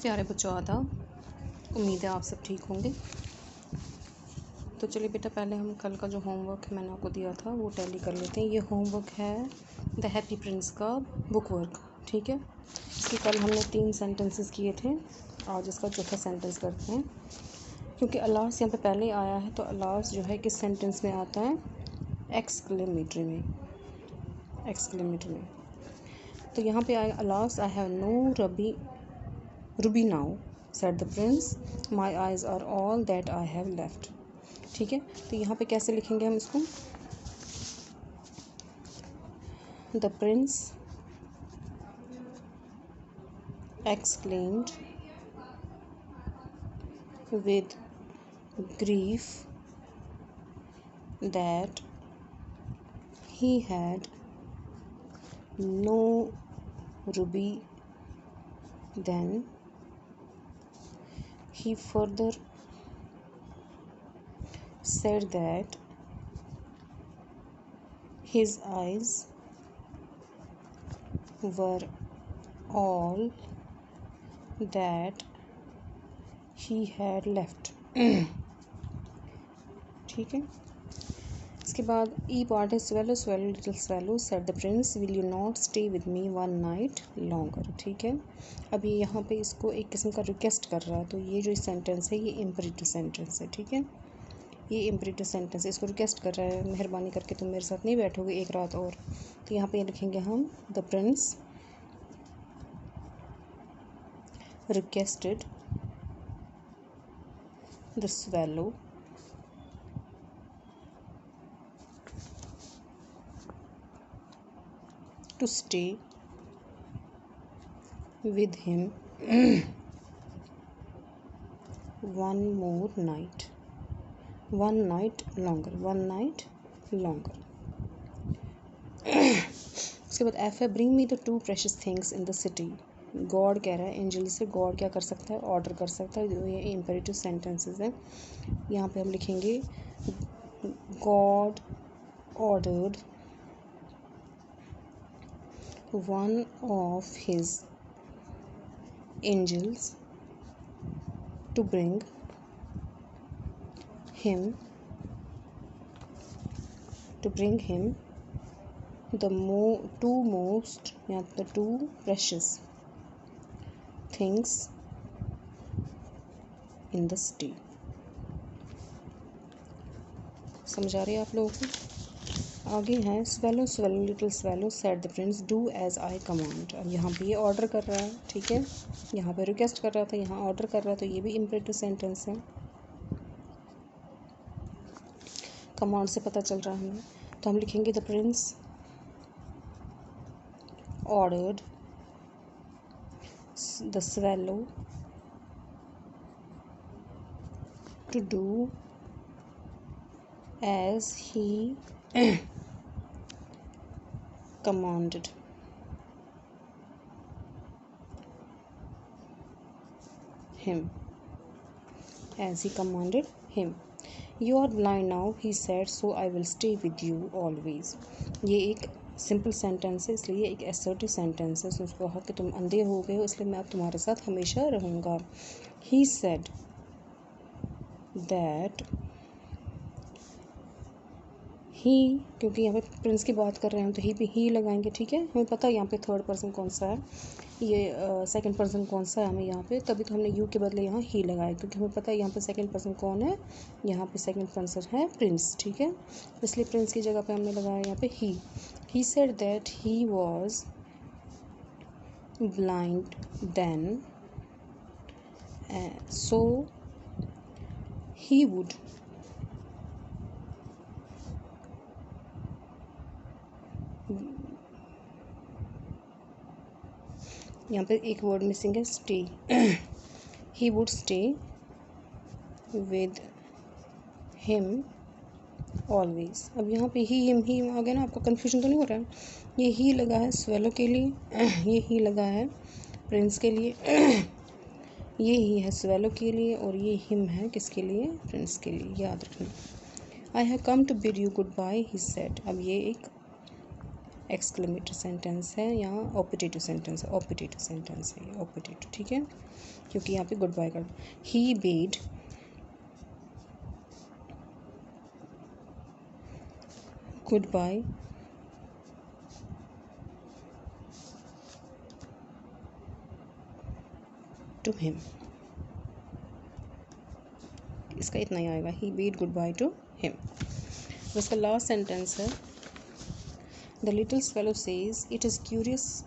प्यारे बच्चों आदाब। उम्मीद है आप सब ठीक होंगे। तो चलिए बेटा, पहले हम कल का जो होमवर्क मैंने आपको दिया था वो टैली कर लेते हैं। ये होमवर्क है द हैप्पी प्रिंस का बुक वर्क, ठीक है। इसके कल हमने 3 सेंटेंसेस किए थे, आज इसका चौथा सेंटेंस करते हैं। क्योंकि अलास यहाँ पे पहले आया है तो अलास जो है किस सेंटेंस में आता है? एक्सक्लेमेटरी में। तो यहाँ पे आया alas I have no ruby now said the prince, my eyes are all that I have left। ठीक है, तो यहाँ पे कैसे लिखेंगे हम इसको? The prince exclaimed with grief that he had no ruby. Then he further said that his eyes were all that he had left। ठीक है, इसके बाद ई पार्ट है swallow little swallow said the prince, will you not stay with me one night longer। ठीक है, अभी यहाँ पे इसको एक किस्म का रिक्वेस्ट कर रहा है। तो ये जो सेंटेंस है ये इम्परेटिव सेंटेंस है, ठीक है। ये इम्परेटिव सेंटेंस है, इसको रिक्वेस्ट कर रहा है, मेहरबानी करके तुम मेरे साथ नहीं बैठोगे एक रात और। तो यहाँ पे लिखेंगे हम the Prince requested the swallow to stay with him one night longer। उसके बाद एफ है bring me the 2 precious things in the city. God कह रहा है, एंजल से गॉड क्या कर सकता है? ऑर्डर कर सकता है। ये इम्पेरेटिव सेंटेंसेस हैं। यहाँ पे हम लिखेंगे God ordered one of his angels to bring him the two precious things in the city। समझ आ रही है आप लोगों को? आगे है swallow little swallow said the prince, do as I command। अब यहाँ पे ये ऑर्डर कर रहा है, ठीक है। यहाँ पे रिक्वेस्ट कर रहा था, यहाँ ऑर्डर कर रहा है, तो ये भी इम्परेटिव सेंटेंस है। कमांड से पता चल रहा है हमें, तो हम लिखेंगे the Prince ordered the swallow to do as he commanded him। You are blind now, he said, so I will stay with you always। ये एक सिंपल सेंटेंस है, इसलिए एक असर्टिव सेंटेंस है। उसको कहा कि तुम अंधे हो गए हो, इसलिए मैं अब तुम्हारे साथ हमेशा रहूँगा। He said that ही, क्योंकि यहाँ पे प्रिंस की बात कर रहे हैं तो ही भी ही लगाएंगे, ठीक है। हमें पता है यहाँ पे थर्ड पर्सन कौन सा है, ये सेकंड पर्सन कौन सा है हमें यहाँ पे, तभी तो हमने यू के बदले यहाँ ही लगाया, क्योंकि हमें पता है यहाँ पे सेकंड पर्सन कौन है। यहाँ पे सेकंड पर्सन है प्रिंस, ठीक है। इसलिए प्रिंस की जगह पे हमने लगाया यहाँ पे ही। He said that he was blind then so he would यहाँ पे एक वर्ड मिसिंग है, stay. He would stay with him always. अब यहाँ पे ही हिम ही आ गया ना, आपको कन्फ्यूजन तो नहीं हो रहा है? ये ही लगा है स्वेलो के लिए, ये ही लगा है प्रिंस के लिए, ये ही है स्वेलो के लिए, और ये हिम है किसके लिए? प्रिंस के लिए, याद रखना। I have come to bid you goodbye, he said. अब ये एक एक्सक्लेमेटरी सेंटेंस है, यहाँ ऑपरेटिव सेंटेंस है, ऑपरेटिव सेंटेंस है ये, ऑपरेटिव, ठीक है, क्योंकि यहाँ पे गुड बाय कर, he bade good bye to him, इसका इतना ही आएगा, he bade good bye to him. इसका लास्ट सेंटेंस है, the little fellow says it is curious,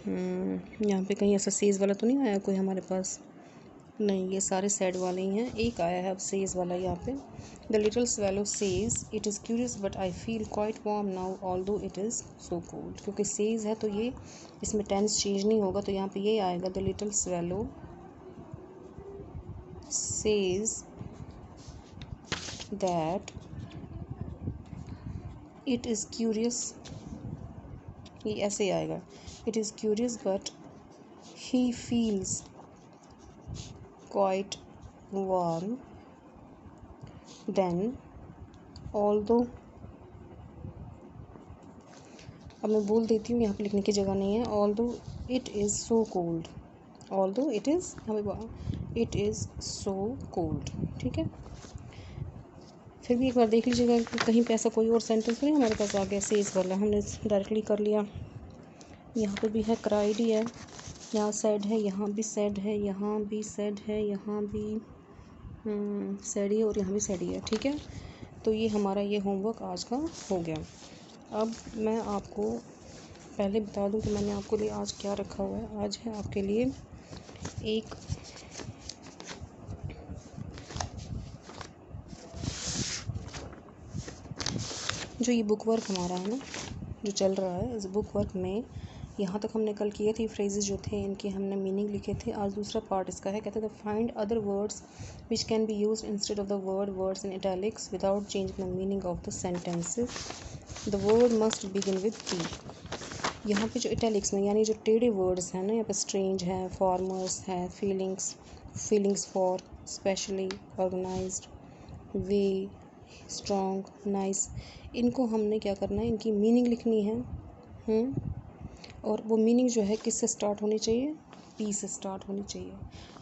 यहाँ पे कहीं ऐसा सेज वाला तो नहीं आया कोई हमारे पास, नहीं, ये सारे सैड वाले ही हैं, एक आया है अब सेज वाला यहाँ पे। The little swallow says it is curious but I feel quite warm now although it is so cold, क्योंकि सेज है तो ये इसमें टेंस चेंज नहीं होगा, तो यहाँ पे ये आएगा, the little swallow says that it is curious, ये ऐसे आएगा, it is curious but he feels quite warm then although, अब मैं बोल देती हूँ, यहाँ पे लिखने की जगह नहीं है, although it is so cold, although it is it is so cold, ठीक है। फिर भी एक बार देख लीजिएगा कि कहीं पे ऐसा कोई और सेंटेंस नहीं हमारे पास आ गया सेज वाला, हमने डायरेक्टली कर लिया। यहाँ पे भी है, क्राइड ही है, यहाँ सैड है, यहाँ भी सैड है, यहाँ भी सैड है, यहाँ भी सैड ही है, और यहाँ भी सैड ही है, ठीक है। तो ये हमारा ये होमवर्क आज का हो गया। अब मैं आपको पहले बता दूं कि मैंने आपके लिए आज क्या रखा हुआ है। आज है आपके लिए एक जो ये बुक वर्क हमारा है ना, जो चल रहा है, इस बुक वर्क में यहाँ तक हमने कल किए थे फ्रेजेस जो थे, इनके हमने मीनिंग लिखे थे। आज दूसरा पार्ट इसका है, कहते थे find other words which can be use instead of the words in italics without changing the meaning of the sentences. The word must begin with T. यहाँ पे जो इटैलिक्स में यानी जो टेढ़े वर्ड्स हैं ना, यहाँ पे स्ट्रेंज है, फॉर्मर्स है, feelings for, specially, organized, way, strong, nice, इनको हमने क्या करना है, इनकी मीनिंग लिखनी है। और वो मीनिंग जो है किससे स्टार्ट होनी चाहिए, पी से स्टार्ट होनी चाहिए।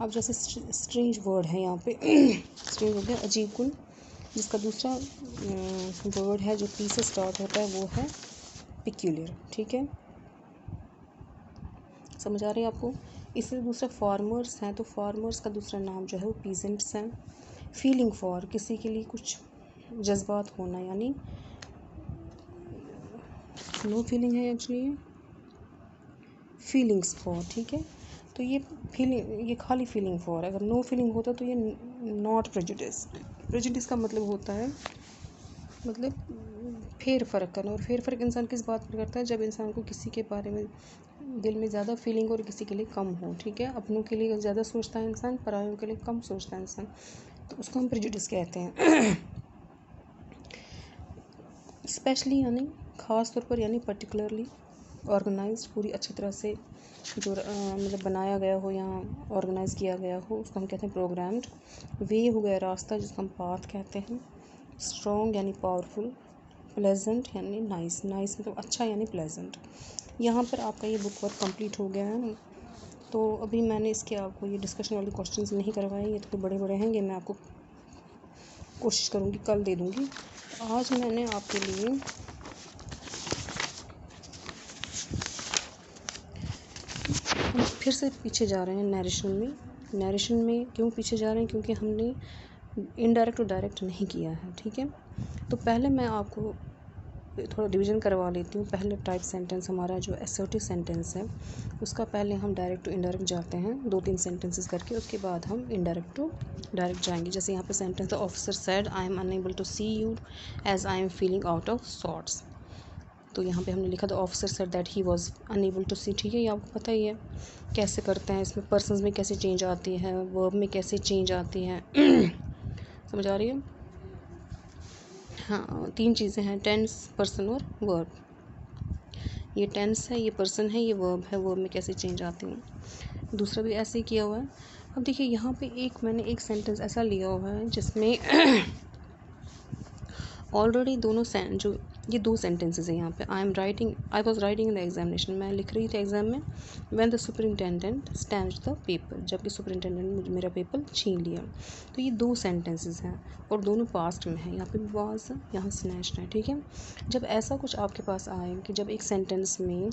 अब जैसे स्ट्रेंज वर्ड है यहाँ पे स्ट्रेंज हो गया अजीब कुन, जिसका दूसरा वर्ड है जो पी से स्टार्ट होता है वो है पिक्यूलियर, ठीक है, समझ आ रही है आपको। इससे दूसरा फार्मर्स हैं, तो फार्मर्स का दूसरा नाम जो है वो पीजेंट्स हैं। फीलिंग फॉर, किसी के लिए कुछ जज्बात होना, यानी नो फीलिंग है एक्चुअली, फीलिंग्स फॉर, ठीक है। तो ये फीलिंग, ये खाली फीलिंग फॉर, अगर नो फीलिंग होता तो ये नॉट प्रेजुडिस। प्रेजुडिस का मतलब होता है, मतलब फेर फ़र्क करना, और फेर फ़र्क इंसान किस बात पर करता है, जब इंसान को किसी के बारे में दिल में ज़्यादा फीलिंग और किसी के लिए कम हो, ठीक है। अपनों के लिए ज़्यादा सोचता है इंसान, परायों के लिए कम सोचता है इंसान, तो उसको हम प्रेजुडिस कहते हैं। स्पेशली यानी ख़ास तौर पर, यानी पर्टिकुलरली, ऑर्गेनाइज्ड, पूरी अच्छी तरह से जो मतलब बनाया गया हो या ऑर्गेनाइज़ किया गया हो, उसको हम कहते हैं प्रोग्राम्ड। वे हो गया रास्ता, जिसको हम पाथ कहते हैं। स्ट्रॉन्ग यानी पावरफुल, प्लेजेंट यानी नाइस, नाइस मतलब अच्छा यानी प्लेजेंट। यहाँ पर आपका ये बुक वर्क कंप्लीट हो गया है। तो अभी मैंने इसके आपको ये डिस्कशन वाले क्वेश्चंस नहीं करवाए, ये थोड़े बड़े बड़े हैं, ये मैं आपको कोशिश करूँगी कल दे दूँगी। आज मैंने आपके लिए फिर से पीछे जा रहे हैं नरेशन में क्यों पीछे जा रहे हैं, क्योंकि हमने इनडायरेक्ट और डायरेक्ट नहीं किया है, ठीक है। तो पहले मैं आपको थोड़ा डिवीज़न करवा लेती हूँ। पहले टाइप सेंटेंस हमारा जो असर्टिव सेंटेंस है, उसका पहले हम डायरेक्ट टू इनडायरेक्ट जाते हैं 2-3 सेंटेंसेस करके, उसके बाद हम इनडायरेक्ट टू डायरेक्ट जाएंगे। जैसे यहाँ पे sentence the officer said I am unable to see you as I am feeling out of sorts. तो यहाँ पे हमने लिखा the officer said that he was unable to see, ठीक है, ये आपको पता ही है कैसे करते हैं। इसमें पर्सन्स में कैसे चेंज आती है, वर्ब में कैसे चेंज आती है, समझ आ रही है। हाँ, 3 चीज़ें हैं, टेंस, पर्सन और वर्ब। ये टेंस है, ये पर्सन है, ये वर्ब है, वर्ब में कैसे चेंज आती हैं। दूसरा भी ऐसे ही किया हुआ है। अब देखिए यहाँ पे मैंने एक सेंटेंस ऐसा लिया हुआ है जिसमें ऑलरेडी दोनों जो ये दो सेंटेंसेस हैं यहाँ पे, I was writing in the examination, मैं लिख रही थी एग्जाम में, when the superintendent stamped the paper, जबकि सुपरिटेंडेंट ने मेरा पेपर छीन लिया। तो ये दो सेंटेंसेस हैं और दोनों पास्ट में हैं, यहाँ पे वॉज है, यहाँ स्नैच्ड है, ठीक है। जब ऐसा कुछ आपके पास आए कि जब एक सेंटेंस में